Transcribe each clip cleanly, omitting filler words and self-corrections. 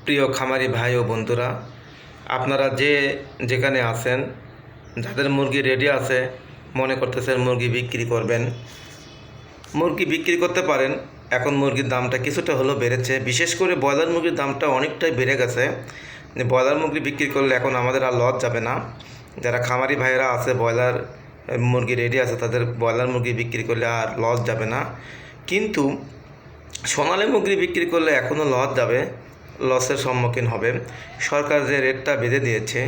প্রিয় খামারি ভাই ও বন্ধুরা, আপনারা যেখানে আছেন, যাদের মুরগি রেডি আছে, মনে করতেছেন মুরগি বিক্রি করবেন, মুরগি বিক্রি করতে পারেন। এখন মুরগির দামটা কিছুটা হলেও বেড়েছে, বিশেষ করে ব্রয়লার মুরগির দামটা অনেকটাই বেড়ে গেছে। ব্রয়লার মুরগি বিক্রি করলে এখন আমাদের আর লস যাবে না। যারা খামারি ভাইয়েরা আছে, ব্রয়লার মুরগি রেডি আছে, তাদের ব্রয়লার মুরগি বিক্রি করলে আর লস যাবে না। কিন্তু সোনালী মুরগি বিক্রি করলে এখনও লস যাবে, লসের সম্মুখীন হবে। সরকার যে রেটটা বেঁধে দিয়েছে,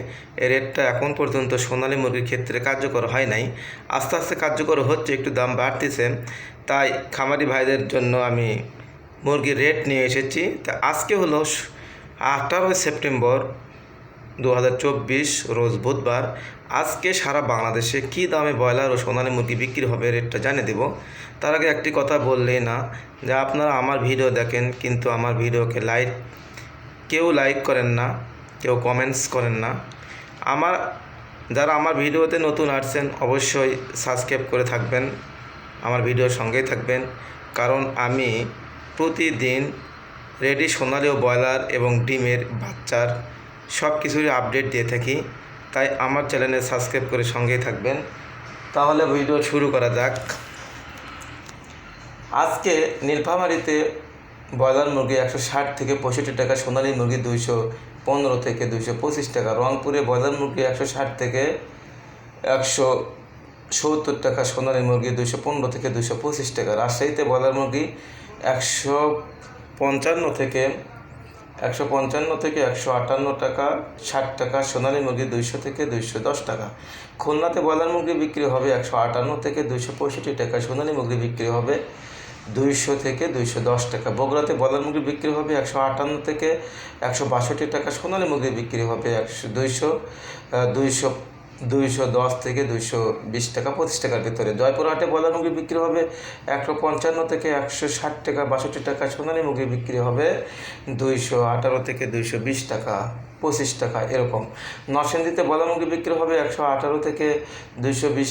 এই রেটটা এখন পর্যন্ত সোনালী মুরগির ক্ষেত্রে কার্যকর হয় নাই। আস্তে আস্তে কার্যকর হচ্ছে, একটু দাম বাড়তেছে। তাই খামারি ভাইদের জন্য আমি মুরগির রেট নিয়ে এসেছি। তা আজকে হলো 18 সেপ্টেম্বর 2024, রোজ বুধবার। আজকে সারা বাংলাদেশে কী দামে ব্রয়লার ও সোনালী মুরগি বিক্রি হবে রেটটা জানিয়ে দেব। তার আগে একটি কথা বললেই না, যে আপনারা আমার ভিডিও দেখেন কিন্তু আমার ভিডিওকে কেউ লাইক করেন না, কেউ কমেন্টস করেন না। যারা আমার ভিডিওতে নতুন আসছেন, অবশ্যই সাবস্ক্রাইব করে থাকবেন, আমার ভিডিওর সঙ্গেই থাকবেন। কারণ আমি প্রতিদিন রেডি সোনালী ও ব্রয়লার এবং ডিমের বাচ্চার সব কিছুরই আপডেট দিয়ে থাকি। তাই আমার চ্যানেলে সাবস্ক্রাইব করে সঙ্গেই থাকবেন। তাহলে ভিডিও শুরু করা যাক। আজকে নীলফামারীতে ব্রয়লার মুরগি 160 থেকে 65 টাকা, সোনালী মুরগি 215 থেকে 225 টাকা। রংপুরে ব্রয়লার মুরগি 160 থেকে 170 টাকা, সোনালী মুরগি 215 থেকে 225 টাকা। রাজশাহীতে ব্রয়লার মুরগি 155 থেকে 158 টাকা, 60 টাকা। সোনালী মুরগি 200 থেকে 210 টাকা। খুলনাতে ব্রয়লার মুরগি বিক্রি হবে 158 থেকে 265 টাকা, সোনালী মুরগি বিক্রি হবে 200 থেকে 210 টাকা। বগুড়াতে ব্রয়লার মুরগি বিক্রি হবে 158 থেকে 162 টাকা, সোনালী মুরগি বিক্রি হবে 210 থেকে 220 টাকা, 25 টাকার ভিতরে। জয়পুরহাটে ব্রয়লার মুরগি বিক্রি হবে 155 থেকে 160 টাকা, 62 টাকা। সোনালী মুরগি বিক্রি হবে 218 থেকে 220 টাকা, 25 টাকা, এরকম। নরসিংদীতে ব্রয়লার মুরগি বিক্রি হবে 118 থেকে 220,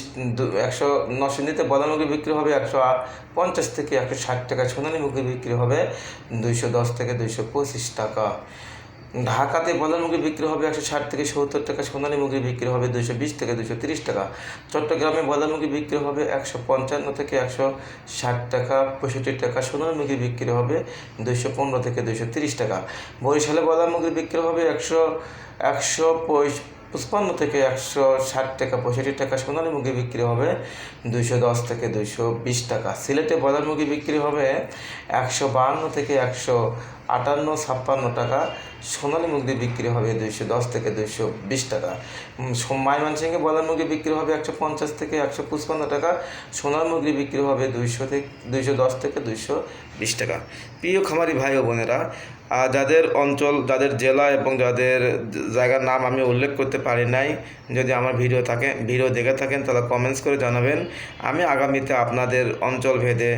নরসিংদীতে ব্রয়লার মুরগি বিক্রি হবে 150 থেকে 160 টাকা, সোনালী মুরগি বিক্রি হবে 210 থেকে 225 টাকা। ঢাকাতে ব্রয়লার মুরগি বিক্রি হবে 160 থেকে 70 টাকা, সোনালী মুরগি বিক্রি হবে 220 থেকে 230 টাকা। চট্টগ্রামে ব্রয়লার মুরগি বিক্রি হবে 155 থেকে 160 টাকা, 65 টাকা। সোনালী মুরগি বিক্রি হবে 215 থেকে 230 টাকা। বরিশালে ব্রয়লার মুরগি বিক্রি হবে 155 থেকে 160 টাকা, 65 টাকা। সোনালী মুরগি বিক্রি হবে 210 থেকে 220 টাকা। সিলেটে ব্রয়লার মুরগি বিক্রি হবে 152 থেকে 158-56 টাকা, সোনালী মুরগি বিক্রি হবে 210 থেকে 220 টাকা। ময়মনসিংহে ব্রয়লার মুরগি বিক্রি হবে 150 থেকে 155 টাকা, সোনালী মুরগি বিক্রি হবে 210 থেকে 220 টাকা। প্রিয় খামারি ভাই ও বোনেরা, যাদের অঞ্চল, যাদের জেলা এবং যাদের জায়গার নাম আমি উল্লেখ করতে পারি নাই, যদি আমার ভিডিও দেখে থাকেন তাহলে কমেন্টস করে জানাবেন। আমি আগামীতে আপনাদের অঞ্চল ভেদে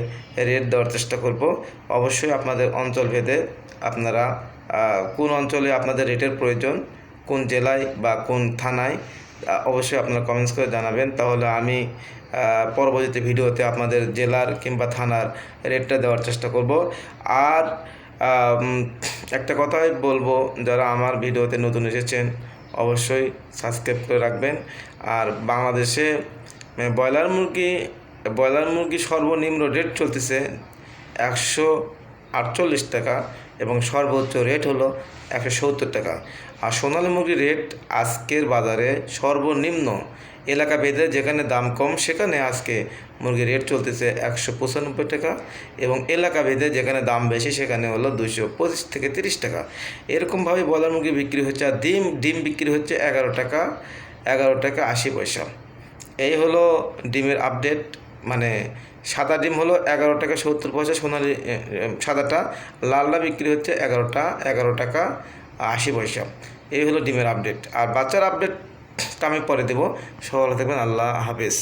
রেট দেওয়ার চেষ্টা করব। অবশ্যই আপনাদের অঞ্চল ভেদে আপনারা কোন অঞ্চলে আপনাদের রেটের প্রয়োজন, কোন জেলায় বা কোন থানায়, অবশ্যই আপনারা কমেন্টস করে জানাবেন। তাহলে আমি পরবর্তী ভিডিওতে আপনাদের জেলার কিংবা থানার রেটটা দেওয়ার চেষ্টা করব। আর একটা কথাই বলবো, যারা আমার ভিডিওতে নতুন এসেছেন অবশ্যই সাবস্ক্রাইব করে রাখবেন। আর বাংলাদেশে ব্রয়লার মুরগি সর্বনিম্ন রেট চলতেছে 148 টাকা এবং সর্বোচ্চ রেট হলো 170 টাকা। আর সোনালী মুরগির রেট আজকের বাজারে সর্বনিম্ন এলাকা ভেদে যেখানে দাম কম সেখানে আজকে মুরগির রেট চলতেছে 195 টাকা, এবং এলাকা ভেদে যেখানে দাম বেশি সেখানে হলো 225 থেকে 30 টাকা। এরকমভাবে ব্রয়লার মুরগি বিক্রি হচ্ছে। আর ডিম বিক্রি হচ্ছে 11 টাকা 80 পয়সা। এই হলো ডিমের আপডেট। মানে সাদা ডিম হলো 11 টাকা 70 পয়সা, সোনালী সাদাটা, লালটা বিক্রি হচ্ছে 11 টাকা 80 পয়সা। এই হলো ডিমের আপডেট। আর বাচ্চার আপডেট আমি পরে দেবো। সবাই ভালো থাকবেন। আল্লাহ হাফেজ।